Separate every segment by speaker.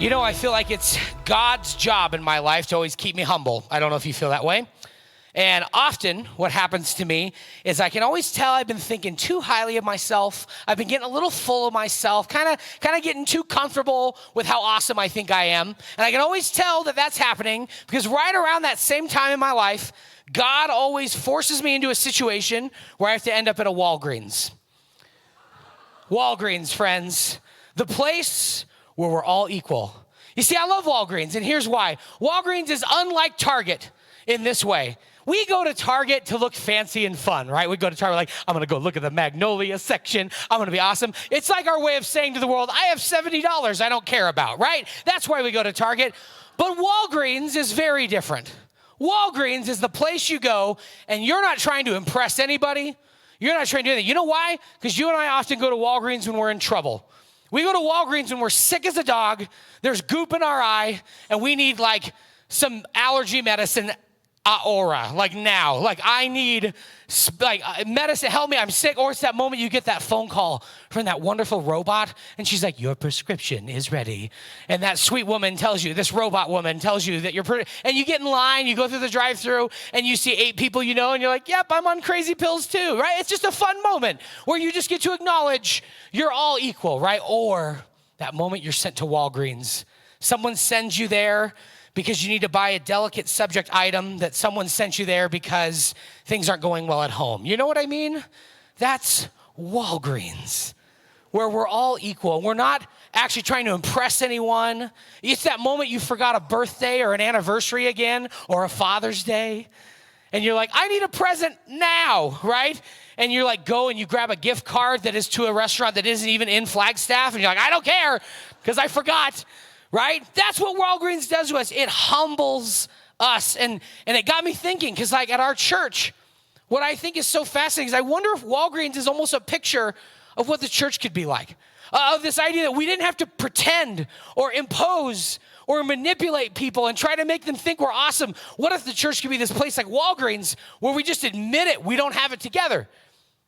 Speaker 1: You know, I feel like it's God's job in my life to always keep me humble. I don't know if you feel that way. And often what happens to me is I can always tell I've been thinking too highly of myself. I've been getting a little full of myself, kind of getting too comfortable with how awesome I think I am. And I can always tell that that's happening because right around that same time in my life, God always forces me into a situation where I have to end up at a Walgreens. Walgreens, friends, the place where we're all equal. You see, I love Walgreens, and here's why. Walgreens is unlike Target in this way. We go to Target to look fancy and fun, right? We go to Target like, I'm going to go look at the Magnolia section. I'm going to be awesome. It's like our way of saying to the world, I have $70 I don't care about, right? That's why we go to Target. But Walgreens is very different. Walgreens is the place you go, and you're not trying to impress anybody. You're not trying to do anything. You know why? Because you and I often go to Walgreens when we're in trouble. We go to Walgreens when we're sick as a dog, there's goop in our eye, and we need like some allergy medicine, aura, like now. Like I need medicine, help me, I'm sick. Or it's that moment you get that phone call from that wonderful robot, and she's like, your prescription is ready. And that sweet woman tells you, this robot woman tells you that and you get in line, you go through the drive-thru, and you see 8 people you know, and you're like, yep, I'm on crazy pills too, right? It's just a fun moment where you just get to acknowledge you're all equal, right? Or that moment you're sent to Walgreens. Someone sends you there because you need to buy a delicate subject item that someone sent you there because things aren't going well at home. You know what I mean? That's Walgreens, where we're all equal. We're not actually trying to impress anyone. It's that moment you forgot a birthday or an anniversary again or a Father's Day, and you're like, I need a present now, right? And you're like, go and you grab a gift card that is to a restaurant that isn't even in Flagstaff, and you're like, I don't care because I forgot. Right? That's what Walgreens does to us. It humbles us. And it got me thinking, because like at our church, what I think is so fascinating is I wonder if Walgreens is almost a picture of what the church could be like. Of this idea that we didn't have to pretend or impose or manipulate people and try to make them think we're awesome. What if the church could be this place like Walgreens where we just admit it, we don't have it together.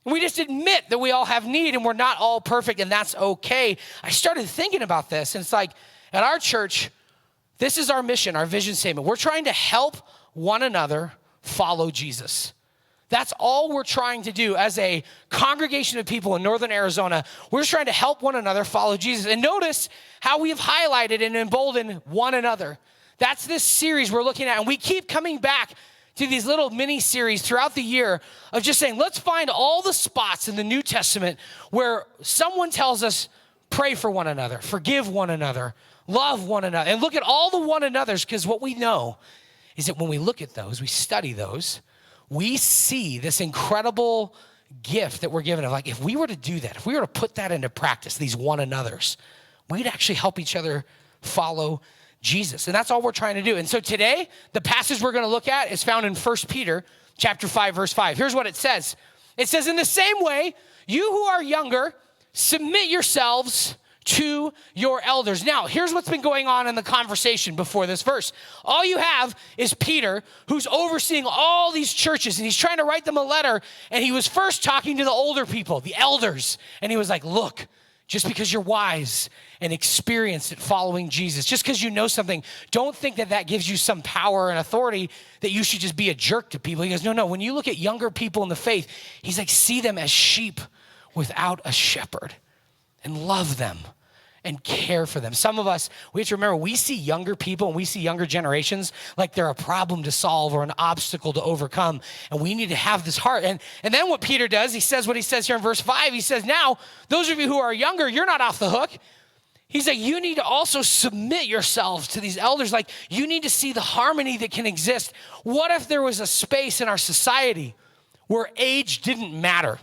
Speaker 1: We just admit that we all have need and we're not all perfect, and that's okay. I started thinking about this, and it's like, at our church, this is our mission, our vision statement. We're trying to help one another follow Jesus. That's all we're trying to do as a congregation of people in northern Arizona. We're just trying to help one another follow Jesus. And notice how we've highlighted and emboldened one another. That's this series we're looking at. And we keep coming back to these little mini series throughout the year of just saying, let's find all the spots in the New Testament where someone tells us, pray for one another, forgive one another, love one another, and look at all the one another's, because what we know is that when we look at those, we study those, we see this incredible gift that we're given of like, if we were to do that, if we were to put that into practice, these one another's, we'd actually help each other follow Jesus. And that's all we're trying to do. And so today, the passage we're going to look at is found in 1 Peter chapter 5, verse 5. Here's what it says. It says, in the same way, you who are younger, submit yourselves to your elders. Now, here's what's been going on in the conversation before this verse. All you have is Peter, who's overseeing all these churches, and he's trying to write them a letter, and he was first talking to the older people, the elders, and he was like, look, just because you're wise and experienced at following Jesus, just because you know something, don't think that that gives you some power and authority that you should just be a jerk to people. He goes, no, when you look at younger people in the faith, he's like, see them as sheep without a shepherd and love them and care for them. Some of us, we have to remember, we see younger people and we see younger generations like they're a problem to solve or an obstacle to overcome. And we need to have this heart. And then what Peter does, he says what he says here in verse 5. He says, now, those of you who are younger, you're not off the hook. He's like, you need to also submit yourselves to these elders. Like, you need to see the harmony that can exist. What if there was a space in our society where age didn't matter,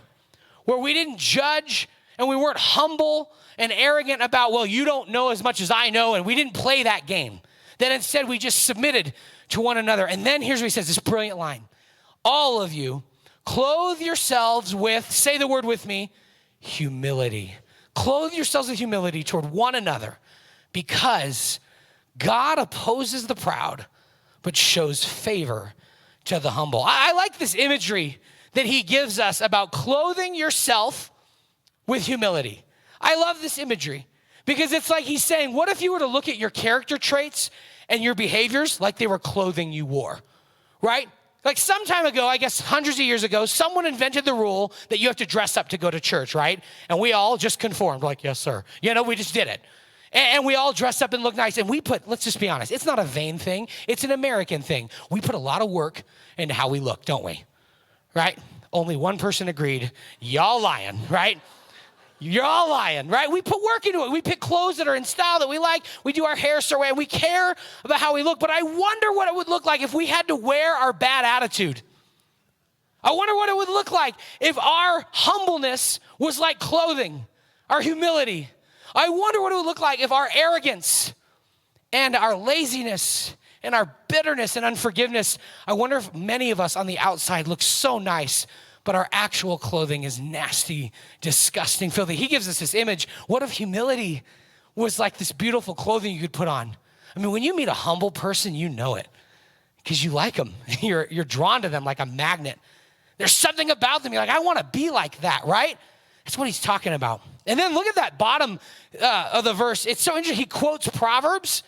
Speaker 1: where we didn't judge and we weren't humble and arrogant about, well, you don't know as much as I know, and we didn't play that game. Then instead, we just submitted to one another. And then here's what he says, this brilliant line. All of you, clothe yourselves with, say the word with me, humility. Clothe yourselves with humility toward one another, because God opposes the proud, but shows favor to the humble. I like this imagery that he gives us about clothing yourself with humility. I love this imagery Because it's like he's saying, what if you were to look at your character traits and your behaviors like they were clothing you wore, right? Like some time ago, I guess hundreds of years ago, someone invented the rule that you have to dress up to go to church, right? And we all just conformed, like, yes, sir. We just did it. And we all dress up and look nice. And let's just be honest, it's not a vain thing. It's an American thing. We put a lot of work into how we look, don't we? Right? Only one person agreed, y'all lying, right? You're all lying, right? We put work into it. We pick clothes that are in style that we like. We do our hair certain way, and we care about how we look. But I wonder what it would look like if we had to wear our bad attitude. I wonder what it would look like if our humbleness was like clothing, our humility. I wonder what it would look like if our arrogance and our laziness and our bitterness and unforgiveness, I wonder if many of us on the outside look so nice, but our actual clothing is nasty, disgusting, filthy. He gives us this image. What if humility was like this beautiful clothing you could put on? I mean, when you meet a humble person, you know it because you like them. You're drawn to them like a magnet. There's something about them. You're like, I want to be like that, right? That's what he's talking about. And then look at that bottom of the verse. It's so interesting. He quotes Proverbs.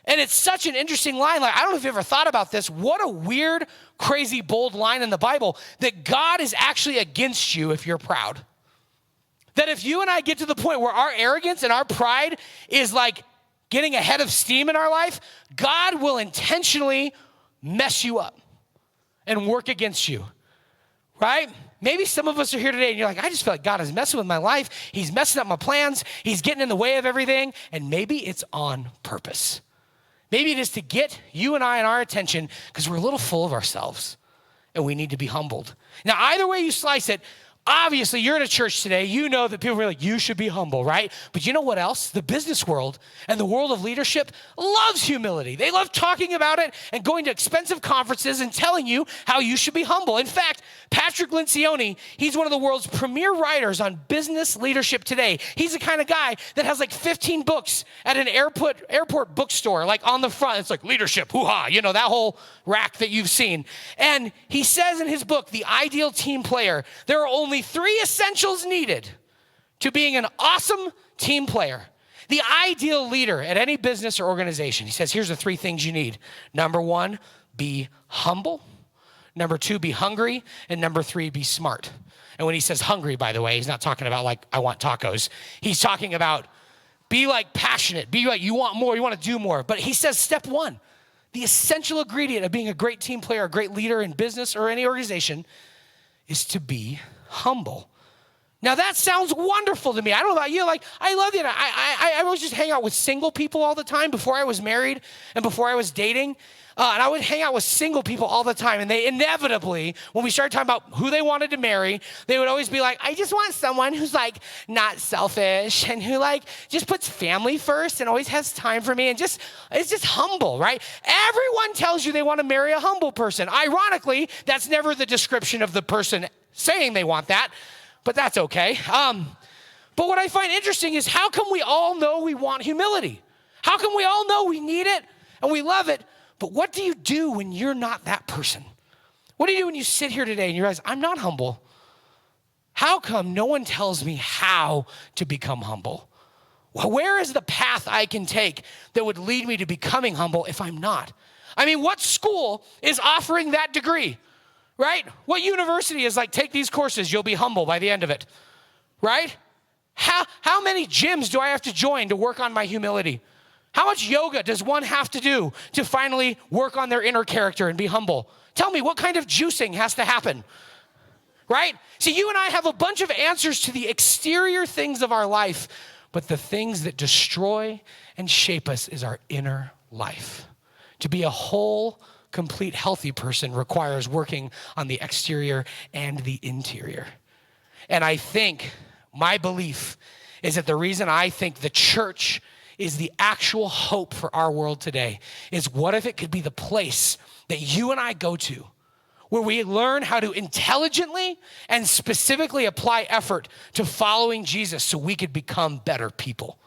Speaker 1: And it's such an interesting line. Like, I don't know if you ever thought about this. What a weird, crazy, bold line in the Bible that God is actually against you if you're proud. That if you and I get to the point where our arrogance and our pride is like getting ahead of steam in our life, God will intentionally mess you up and work against you, right? Maybe some of us are here today and you're like, I just feel like God is messing with my life. He's messing up my plans. He's getting in the way of everything. And maybe it's on purpose. Maybe it is to get you and I and our attention because we're a little full of ourselves and we need to be humbled. Now, either way you slice it, obviously you're in a church today. You know that people are like, you should be humble, right? But you know what else? The business world and the world of leadership loves humility. They love talking about it and going to expensive conferences and telling you how you should be humble. In fact, Patrick Lencioni, he's one of the world's premier writers on business leadership today. He's the kind of guy that has like 15 books at an airport bookstore, like on the front. It's like leadership, hoo-ha, that whole rack that you've seen. And he says in his book, The Ideal Team Player, there are only 3 essentials needed to being an awesome team player. The ideal leader at any business or organization. He says, here's the 3 things you need. Number 1, be humble. Number 2, be hungry. And number 3, be smart. And when he says hungry, by the way, he's not talking about like, I want tacos. He's talking about be like passionate, be like you want more, you want to do more. But he says step 1, the essential ingredient of being a great team player, a great leader in business or any organization is to be humble. Now that sounds wonderful to me. I don't know about you. Like, I love it. I always just hang out with single people all the time before I was married and before I was dating. And I would hang out with single people all the time. And they inevitably, when we started talking about who they wanted to marry, they would always be like, I just want someone who's like not selfish and who like just puts family first and always has time for me and just is just humble, right? Everyone tells you they want to marry a humble person. Ironically, that's never the description of the person saying they want that, but that's okay. But what I find interesting is how come we all know we want humility? How come we all know we need it and we love it? But what do you do when you're not that person? What do you do when you sit here today and you realize, I'm not humble? How come no one tells me how to become humble? Well, where is the path I can take that would lead me to becoming humble if I'm not? I mean, what school is offering that degree, right? What university is like, take these courses, you'll be humble by the end of it, right? How many gyms do I have to join to work on my humility? How much yoga does one have to do to finally work on their inner character and be humble? Tell me, what kind of juicing has to happen, right? See, you and I have a bunch of answers to the exterior things of our life, but the things that destroy and shape us is our inner life. To be a whole, complete, healthy person requires working on the exterior and the interior. And I think, my belief is that the reason I think the church is the actual hope for our world today is what if it could be the place that you and I go to where we learn how to intelligently and specifically apply effort to following Jesus so we could become better people.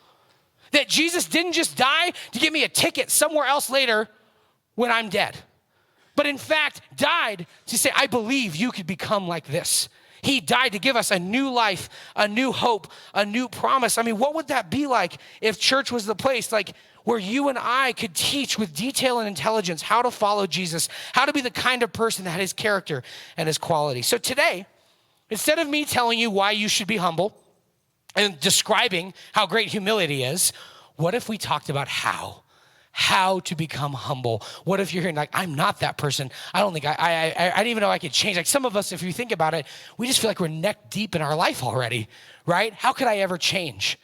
Speaker 1: That Jesus didn't just die to give me a ticket somewhere else later when I'm dead, but in fact died to say, I believe you could become like this. He died to give us a new life, a new hope, a new promise. I mean, what would that be like if church was the place like where you and I could teach with detail and intelligence how to follow Jesus, how to be the kind of person that had his character and his quality. So today, instead of me telling you why you should be humble and describing how great humility is, what if we talked about how to become humble? What if you're hearing like, I'm not that person. I don't think I didn't even know I could change. Like some of us, if you think about it, we just feel like we're neck deep in our life already, right? How could I ever change?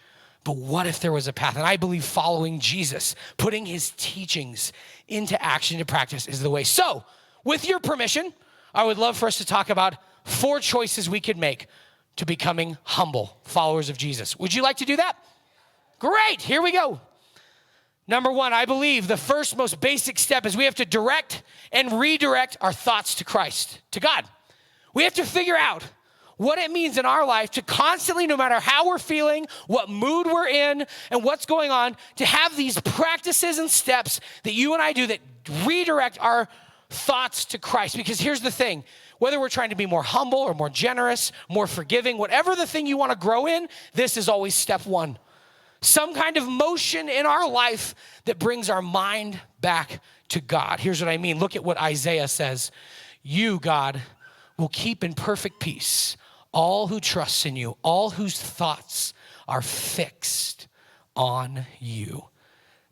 Speaker 1: But what if there was a path? And I believe following Jesus, putting his teachings into action, into practice is the way. So with your permission, I would love for us to talk about 4 choices we could make to becoming humble followers of Jesus. Would you like to do that? Great, here we go. Number 1, I believe the first most basic step is we have to direct and redirect our thoughts to Christ, to God. We have to figure out what it means in our life to constantly, no matter how we're feeling, what mood we're in, and what's going on, to have these practices and steps that you and I do that redirect our thoughts to Christ. Because here's the thing, whether we're trying to be more humble or more generous, more forgiving, whatever the thing you want to grow in, this is always step 1. Some kind of motion in our life that brings our mind back to God. Here's what I mean. Look at what Isaiah says. You, God, will keep in perfect peace all who trust in you, all whose thoughts are fixed on you.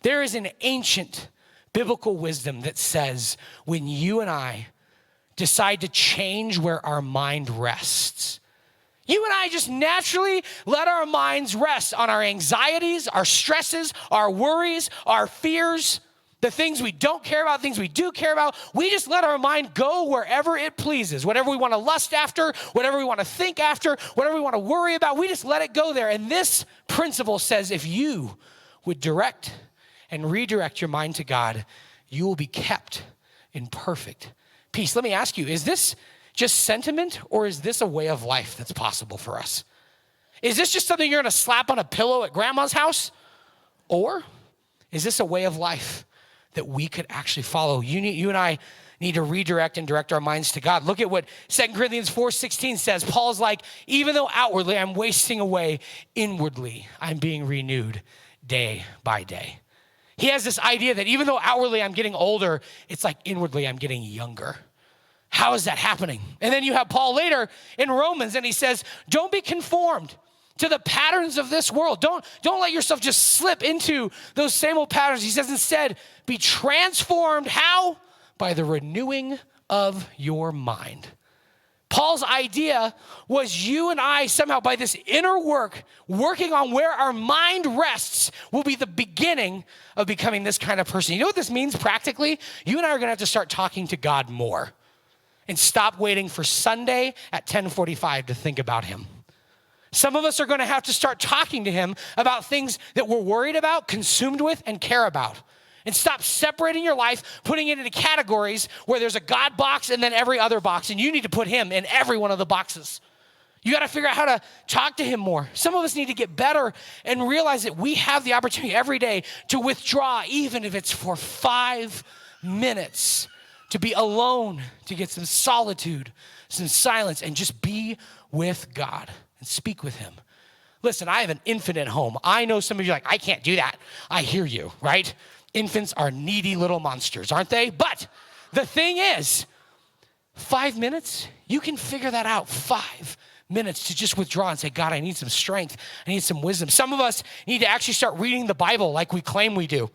Speaker 1: There is an ancient biblical wisdom that says when you and I decide to change where our mind rests, you and I just naturally let our minds rest on our anxieties, our stresses, our worries, our fears, the things we don't care about, things we do care about. We just let our mind go wherever it pleases. Whatever we want to lust after, whatever we want to think after, whatever we want to worry about, we just let it go there. And this principle says if you would direct and redirect your mind to God, you will be kept in perfect peace. Let me ask you, is this just sentiment, or is this a way of life that's possible for us? Is this just something you're going to slap on a pillow at grandma's house? Or is this a way of life that we could actually follow? You and I need to redirect and direct our minds to God. Look at what 2 Corinthians 4:16 says. Paul's like, even though outwardly I'm wasting away, inwardly I'm being renewed day by day. He has this idea that even though outwardly I'm getting older, it's like inwardly I'm getting younger. How is that happening? And then you have Paul later in Romans, and he says, don't be conformed to the patterns of this world. Don't let yourself just slip into those same old patterns. He says instead, be transformed. How? By the renewing of your mind. Paul's idea was you and I somehow by this inner work, working on where our mind rests, will be the beginning of becoming this kind of person. You know what this means practically? You and I are going to have to start talking to God more and stop waiting for Sunday at 10:45 to think about him. Some of us are going to have to start talking to him about things that we're worried about, consumed with, and care about. And stop separating your life, putting it into categories where there's a God box and then every other box, and you need to put him in every one of the boxes. You got to figure out how to talk to him more. Some of us need to get better and realize that we have the opportunity every day to withdraw, even if it's for 5 minutes, to be alone, to get some solitude, some silence, and just be with God and speak with him. Listen, I have an infant at home. I know some of you are like, I can't do that. I hear you, right? Infants are needy little monsters, aren't they? But the thing is, 5 minutes, you can figure that out. 5 minutes to just withdraw and say, God, I need some strength. I need some wisdom. Some of us need to actually start reading the Bible like we claim we do.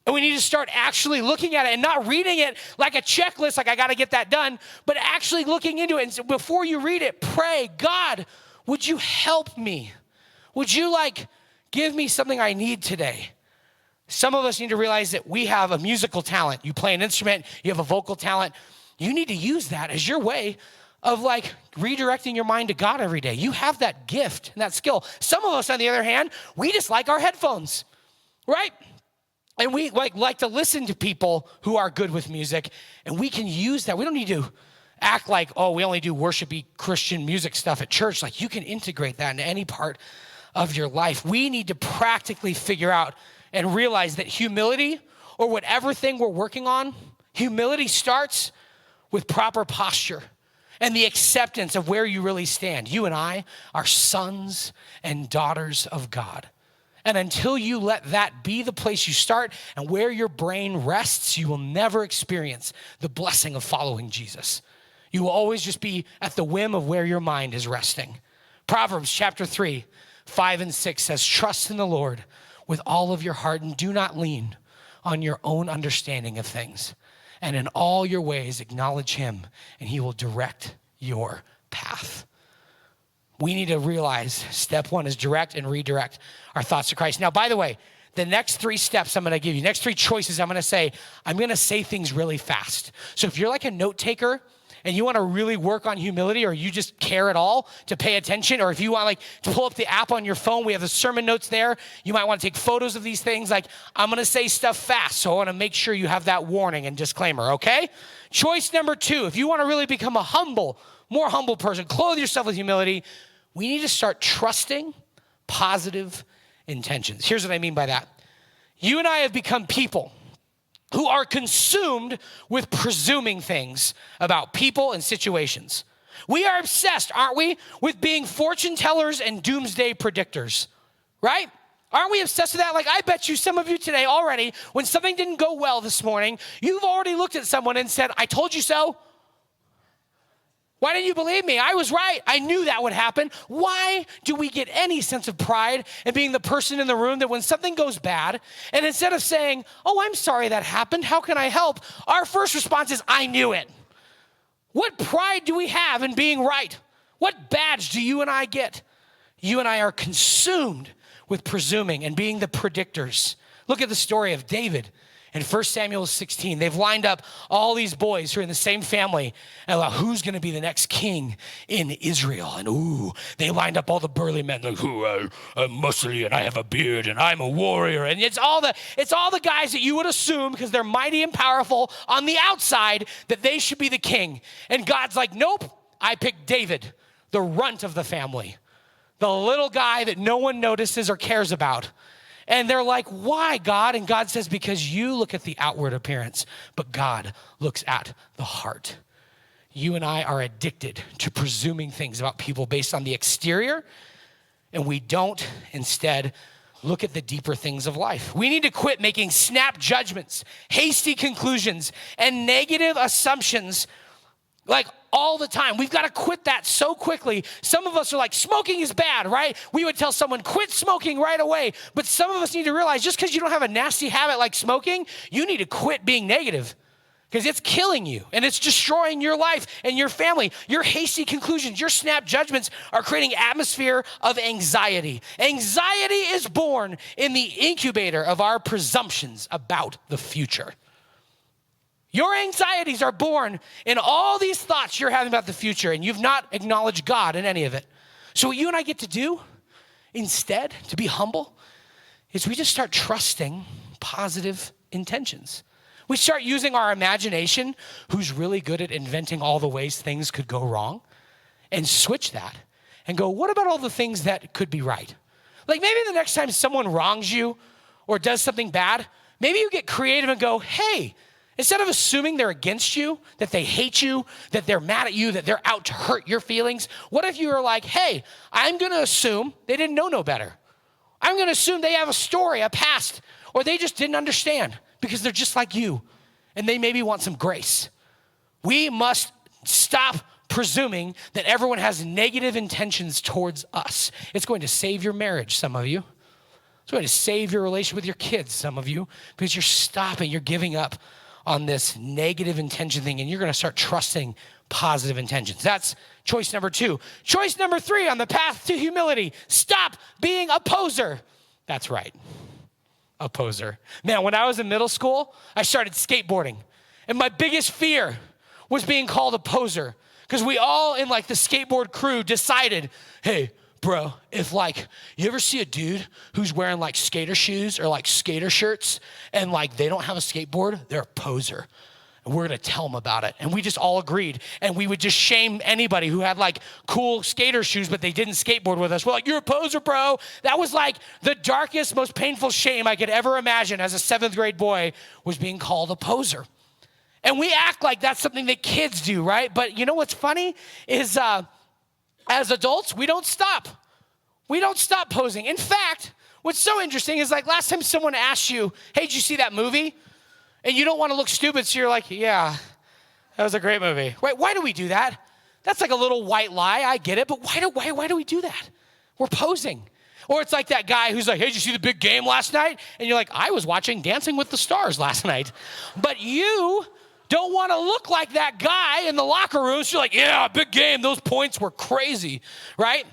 Speaker 1: And we need to start actually looking at it and not reading it like a checklist, like I got to get that done, but actually looking into it. And so before you read it, pray, God, would you help me? Would you give me something I need today? Some of us need to realize that we have a musical talent. You play an instrument, you have a vocal talent. You need to use that as your way of redirecting your mind to God every day. You have that gift and that skill. Some of us, on the other hand, we just like our headphones, right? And we like to listen to people who are good with music, and we can use that. We don't need to act like, oh, we only do worshipy Christian music stuff at church. You can integrate that into any part of your life. We need to practically figure out and realize that humility, or whatever thing we're working on, humility starts with proper posture. and the acceptance of where you really stand. You and I are sons and daughters of God. And until you let that be the place you start and where your brain rests, you will never experience the blessing of following Jesus. You will always just be at the whim of where your mind is resting. Proverbs chapter 3, 5 and 6 says, trust in the Lord with all of your heart and do not lean on your own understanding of things. And in all your ways acknowledge him and he will direct your path. We need to realize step one is direct and redirect our thoughts to Christ. Now, by the way, the next 3 steps I'm going to give you, next 3 choices I'm going to say things really fast. So if you're like a note taker and you want to really work on humility, or you just care at all to pay attention, or if you want to pull up the app on your phone, we have the sermon notes there. You might want to take photos of these things. I'm going to say stuff fast, so I want to make sure you have that warning and disclaimer, okay? Choice number 2, if you want to really become a more humble person, clothe yourself with humility, we need to start trusting positive intentions. Here's what I mean by that. You and I have become people who are consumed with presuming things about people and situations. We are obsessed, aren't we, with being fortune tellers and doomsday predictors, right? Aren't we obsessed with that? I bet you some of you today already, when something didn't go well this morning, you've already looked at someone and said, I told you so. Why didn't you believe me? I was right. I knew that would happen. Why do we get any sense of pride in being the person in the room that when something goes bad, and instead of saying, oh, I'm sorry that happened, how can I help? Our first response is, I knew it. What pride do we have in being right? What badge do you and I get? You and I are consumed with presuming and being the predictors. Look at the story of David. In 1 Samuel 16, they've lined up all these boys who are in the same family and like, who's going to be the next king in Israel? And they lined up all the burly men like, I'm muscly and I have a beard and I'm a warrior. And it's all the guys that you would assume because they're mighty and powerful on the outside that they should be the king. And God's like, nope, I picked David, the runt of the family, the little guy that no one notices or cares about. And they're like, why, God? And God says, because you look at the outward appearance, but God looks at the heart. You and I are addicted to presuming things about people based on the exterior, and we don't instead look at the deeper things of life. We need to quit making snap judgments, hasty conclusions, and negative assumptions all the time. We've got to quit that so quickly. Some of us are like, smoking is bad, right? We would tell someone, quit smoking right away. But some of us need to realize just because you don't have a nasty habit like smoking, you need to quit being negative because it's killing you and it's destroying your life and your family. Your hasty conclusions, your snap judgments are creating atmosphere of anxiety. Anxiety is born in the incubator of our presumptions about the future. Your anxieties are born in all these thoughts you're having about the future, and you've not acknowledged God in any of it. So what you and I get to do instead, to be humble, is we just start trusting positive intentions. We start using our imagination, who's really good at inventing all the ways things could go wrong, and switch that and go, what about all the things that could be right? Maybe the next time someone wrongs you or does something bad, maybe you get creative and go, hey, instead of assuming they're against you, that they hate you, that they're mad at you, that they're out to hurt your feelings, what if you were like, hey, I'm going to assume they didn't know no better. I'm going to assume they have a story, a past, or they just didn't understand because they're just like you, and they maybe want some grace. We must stop presuming that everyone has negative intentions towards us. It's going to save your marriage, some of you. It's going to save your relationship with your kids, some of you, because you're giving up on this negative intention thing, and you're going to start trusting positive intentions. That's choice number 2. Choice number 3 on the path to humility, stop being a poser. That's right, a poser. Man, when I was in middle school, I started skateboarding, and my biggest fear was being called a poser because we all in the skateboard crew decided, hey, bro, if you ever see a dude who's wearing skater shoes or skater shirts and they don't have a skateboard, they're a poser. And we're gonna tell them about it. And we just all agreed. And we would just shame anybody who had cool skater shoes, but they didn't skateboard with us. We're like, you're a poser, bro. That was the darkest, most painful shame I could ever imagine as a 7th grade boy was being called a poser. And we act like that's something that kids do, right? But you know what's funny is as adults, we don't stop. We don't stop posing. In fact, what's so interesting is like last time someone asked you, hey, did you see that movie? And you don't want to look stupid, so you're like, yeah, that was a great movie. Right? Why do we do that? That's like a little white lie, I get it, but why do we do that? We're posing. Or it's like that guy who's like, hey, did you see the big game last night? And you're like, I was watching Dancing with the Stars last night. But you don't want to look like that guy in the locker room. So you're like, yeah, big game. Those points were crazy, right?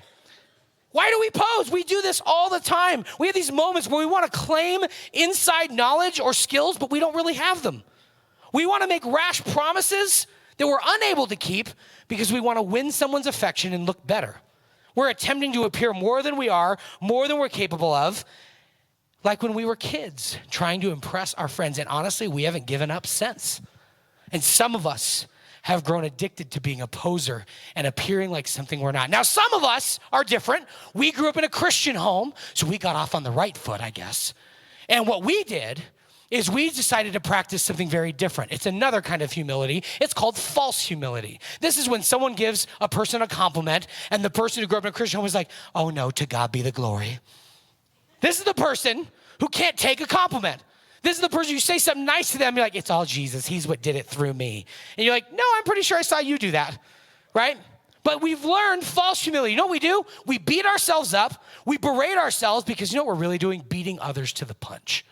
Speaker 1: Why do we pose? We do this all the time. We have these moments where we want to claim inside knowledge or skills, but we don't really have them. We want to make rash promises that we're unable to keep because we want to win someone's affection and look better. We're attempting to appear more than we are, more than we're capable of, like when we were kids, trying to impress our friends. And honestly, we haven't given up since. And some of us have grown addicted to being a poser and appearing like something we're not. Now, some of us are different. We grew up in a Christian home, so we got off on the right foot, I guess. And what we did is we decided to practice something very different. It's another kind of humility. It's called false humility. This is when someone gives a person a compliment and the person who grew up in a Christian home is like, oh no, to God be the glory. This is the person who can't take a compliment. This is the person, you say something nice to them, you're like, it's all Jesus. He's what did it through me. And you're like, no, I'm pretty sure I saw you do that, right? But we've learned false humility. You know what we do? We beat ourselves up. We berate ourselves because you know what we're really doing? Beating others to the punch.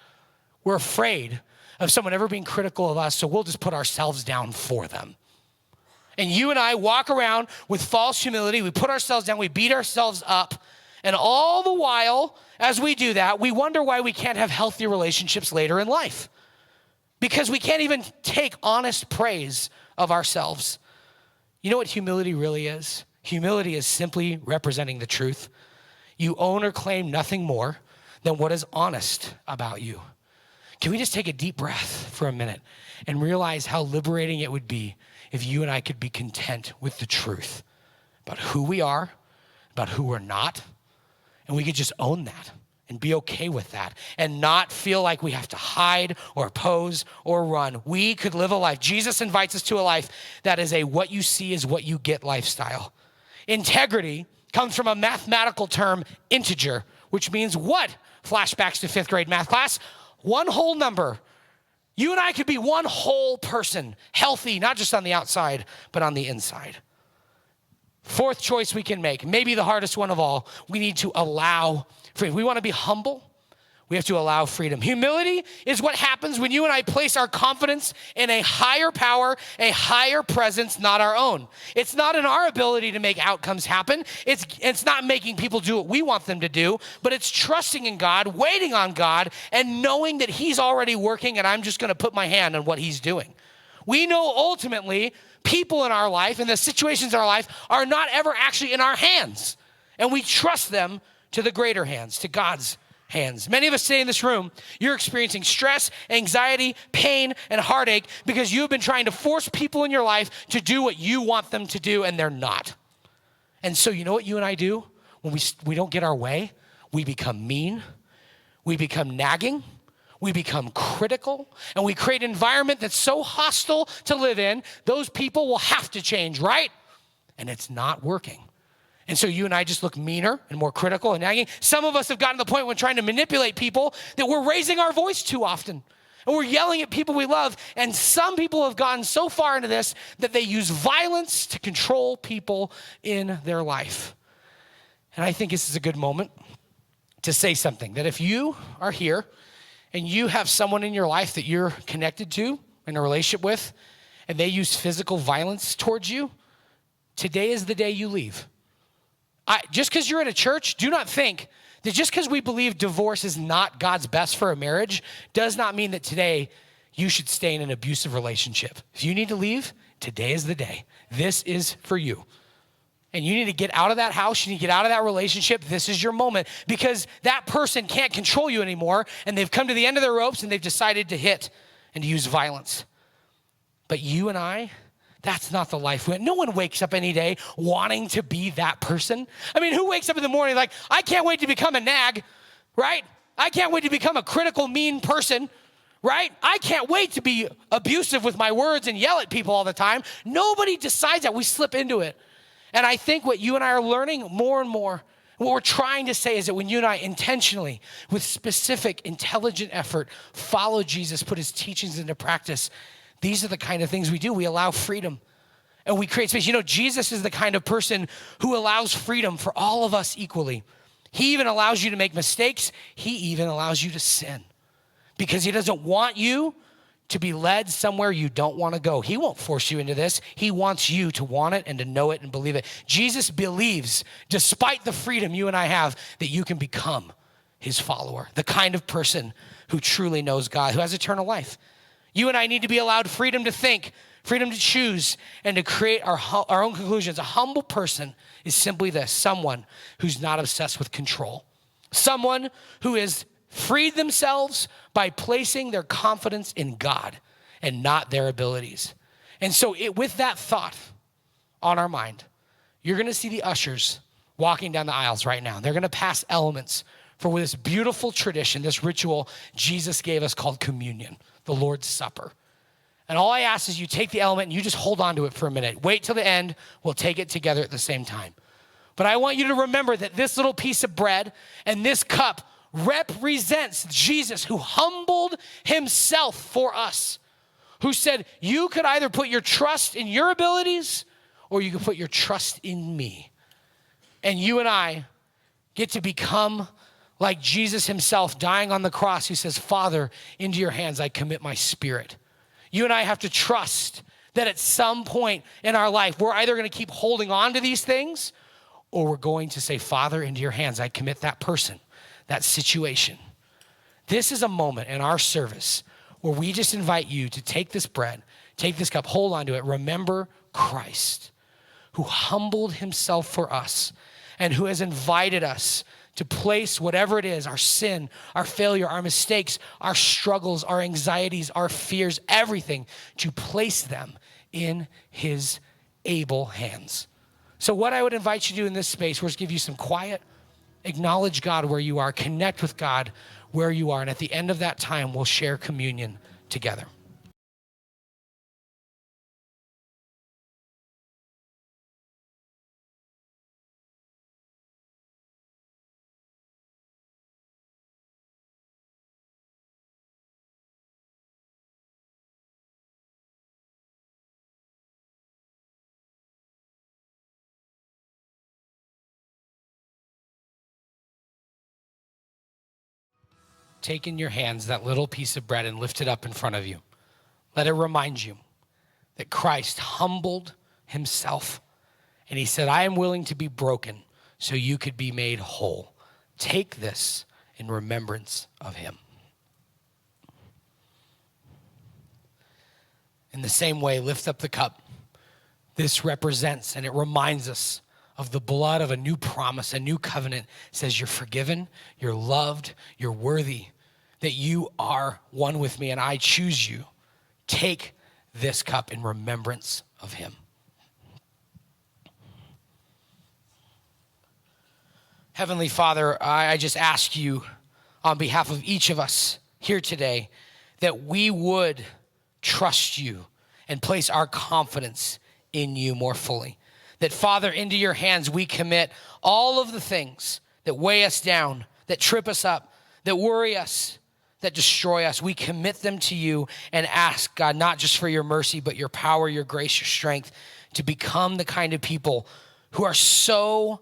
Speaker 1: We're afraid of someone ever being critical of us, so we'll just put ourselves down for them. And you and I walk around with false humility. We put ourselves down. We beat ourselves up. And all the while, as we do that, we wonder why we can't have healthy relationships later in life. Because we can't even take honest praise of ourselves. You know what humility really is? Humility is simply representing the truth. You own or claim nothing more than what is honest about you. Can we just take a deep breath for a minute and realize how liberating it would be if you and I could be content with the truth about who we are, about who we're not, and we could just own that and be okay with that and not feel like we have to hide or pose or run. We could live a life. Jesus invites us to a life that is a what you see is what you get lifestyle. Integrity comes from a mathematical term, integer, which means what? Flashbacks to 5th grade math class. One whole number. You and I could be one whole person, healthy, not just on the outside, but on the inside. Fourth choice we can make, maybe the hardest one of all, we need to allow freedom. We want to be humble. We have to allow freedom. Humility is what happens when you and I place our confidence in a higher power, a higher presence, not our own. It's not in our ability to make outcomes happen. It's not making people do what we want them to do, but it's trusting in God, waiting on God, and knowing that He's already working and I'm just going to put my hand on what He's doing. We know ultimately people in our life and the situations in our life are not ever actually in our hands, and we trust them to the greater hands, to God's hands. Many of us today in this room, you're experiencing stress, anxiety, pain, and heartache because you've been trying to force people in your life to do what you want them to do, and they're not. And so you know what you and I do? When we don't get our way, we become mean, we become nagging, we become critical, and we create an environment that's so hostile to live in, those people will have to change, right? And it's not working. And so you and I just look meaner and more critical and nagging. Some of us have gotten to the point when trying to manipulate people that we're raising our voice too often. And we're yelling at people we love. And some people have gotten so far into this that they use violence to control people in their life. And I think this is a good moment to say something, that if you are here and you have someone in your life that you're connected to, in a relationship with, and they use physical violence towards you, today is the day you leave. Just because you're at a church, do not think that just because we believe divorce is not God's best for a marriage does not mean that today you should stay in an abusive relationship. If you need to leave, today is the day. This is for you. And you need to get out of that house. You need to get out of that relationship. This is your moment because that person can't control you anymore, and they've come to the end of their ropes, and they've decided to hit and to use violence. But you and I, that's not the life. No one wakes up any day wanting to be that person. I mean, who wakes up in the morning like, I can't wait to become a nag, right? I can't wait to become a critical, mean person, right? I can't wait to be abusive with my words and yell at people all the time. Nobody decides that. We slip into it. And I think what you and I are learning more and more, what we're trying to say is that when you and I intentionally, with specific, intelligent effort, follow Jesus, put his teachings into practice, these are the kind of things we do. We allow freedom and we create space. You know, Jesus is the kind of person who allows freedom for all of us equally. He even allows you to make mistakes. He even allows you to sin because he doesn't want you to be led somewhere you don't want to go. He won't force you into this. He wants you to want it and to know it and believe it. Jesus believes, despite the freedom you and I have, that you can become his follower, the kind of person who truly knows God, who has eternal life. You and I need to be allowed freedom to think, freedom to choose, and to create our own conclusions. A humble person is simply this: someone who's not obsessed with control, someone who has freed themselves by placing their confidence in God and not their abilities. And so with that thought on our mind, you're going to see the ushers walking down the aisles right now. They're going to pass elements for this beautiful tradition, this ritual Jesus gave us called communion, the Lord's Supper. And all I ask is you take the element and you just hold on to it for a minute. Wait till the end. We'll take it together at the same time. But I want you to remember that this little piece of bread and this cup represents Jesus, who humbled himself for us, who said, you could either put your trust in your abilities or you could put your trust in me. And you and I get to become like Jesus himself, dying on the cross, who says, Father, into your hands I commit my spirit. You and I have to trust that at some point in our life, we're either going to keep holding on to these things or we're going to say, Father, into your hands I commit that person, that situation. This is a moment in our service where we just invite you to take this bread, take this cup, hold on to it. Remember Christ, who humbled himself for us and who has invited us to place whatever it is, our sin, our failure, our mistakes, our struggles, our anxieties, our fears, everything, to place them in his able hands. So what I would invite you to do in this space was give you some quiet, acknowledge God where you are, connect with God where you are, and at the end of that time, we'll share communion together. Take in your hands that little piece of bread and lift it up in front of you. Let it remind you that Christ humbled himself. And he said, I am willing to be broken so you could be made whole. Take this in remembrance of him. In the same way, lift up the cup. This represents and it reminds us of the blood of a new promise, a new covenant. It says you're forgiven, you're loved, you're worthy, that you are one with me and I choose you. Take this cup in remembrance of him. Heavenly Father, I just ask you on behalf of each of us here today that we would trust you and place our confidence in you more fully. That, Father, into your hands we commit all of the things that weigh us down, that trip us up, that worry us, that destroy us. We commit them to you and ask, God, not just for your mercy, but your power, your grace, your strength to become the kind of people who are so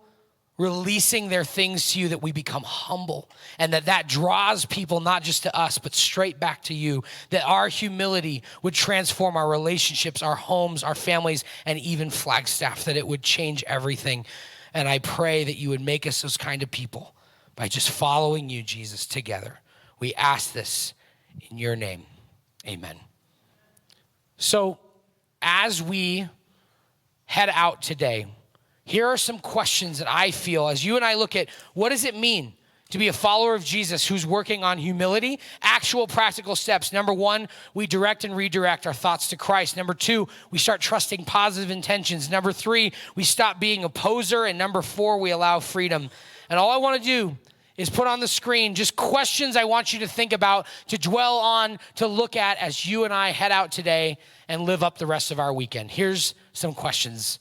Speaker 1: releasing their things to you that we become humble, and that draws people not just to us, but straight back to you, that our humility would transform our relationships, our homes, our families, and even Flagstaff, that it would change everything. And I pray that you would make us those kind of people by just following you, Jesus, together. We ask this in your name. Amen. So as we head out today, here are some questions that I feel as you and I look at what does it mean to be a follower of Jesus who's working on humility, actual practical steps. Number one, we direct and redirect our thoughts to Christ. Number two, we start trusting positive intentions. Number three, we stop being a poser. And number four, we allow freedom. And all I want to do is put on the screen, just questions I want you to think about, to dwell on, to look at as you and I head out today and live up the rest of our weekend. Here's some questions.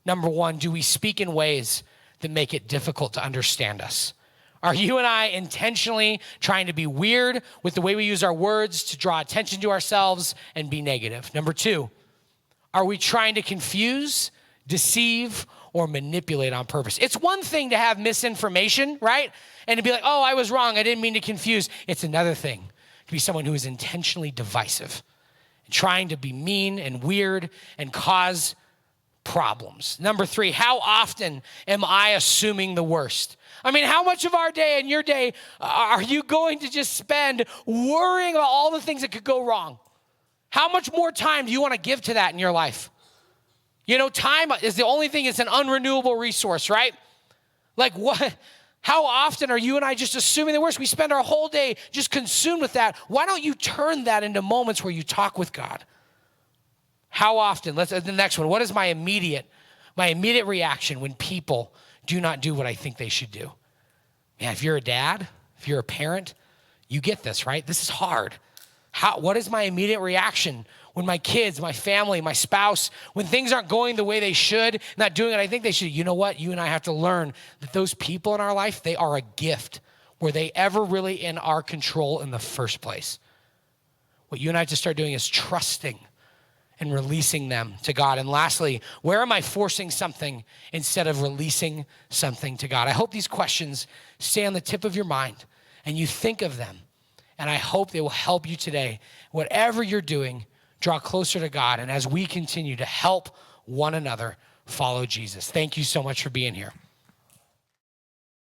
Speaker 1: Number one, do we speak in ways that make it difficult to understand us? Are you and I intentionally trying to be weird with the way we use our words to draw attention to ourselves and be negative? Number two, are we trying to confuse, deceive, or manipulate on purpose? It's one thing to have misinformation, right? And to be like, oh, I was wrong, I didn't mean to confuse. It's another thing to be someone who is intentionally divisive, and trying to be mean and weird and cause problems. Number three, how often am I assuming the worst? I mean, how much of our day and your day are you going to just spend worrying about all the things that could go wrong? How much more time do you want to give to that in your life? You know, time is the only thing, it's an unrenewable resource, right? Like what? How often are you and I just assuming the worst? We spend our whole day just consumed with that. Why don't you turn that into moments where you talk with God? How often? The next one. What is my immediate reaction when people do not do what I think they should do? Man, if you're a dad, if you're a parent, you get this, right? This is hard. What is my immediate reaction when my kids, my family, my spouse, when things aren't going the way they should, not doing what I think they should? You know what? You and I have to learn that those people in our life, they are a gift. Were they ever really in our control in the first place? What you and I have to start doing is trusting and releasing them to God. And lastly, where am I forcing something instead of releasing something to God? I hope these questions stay on the tip of your mind and you think of them. And I hope they will help you today. Whatever you're doing, draw closer to God. And as we continue to help one another follow Jesus. Thank you so much for being here.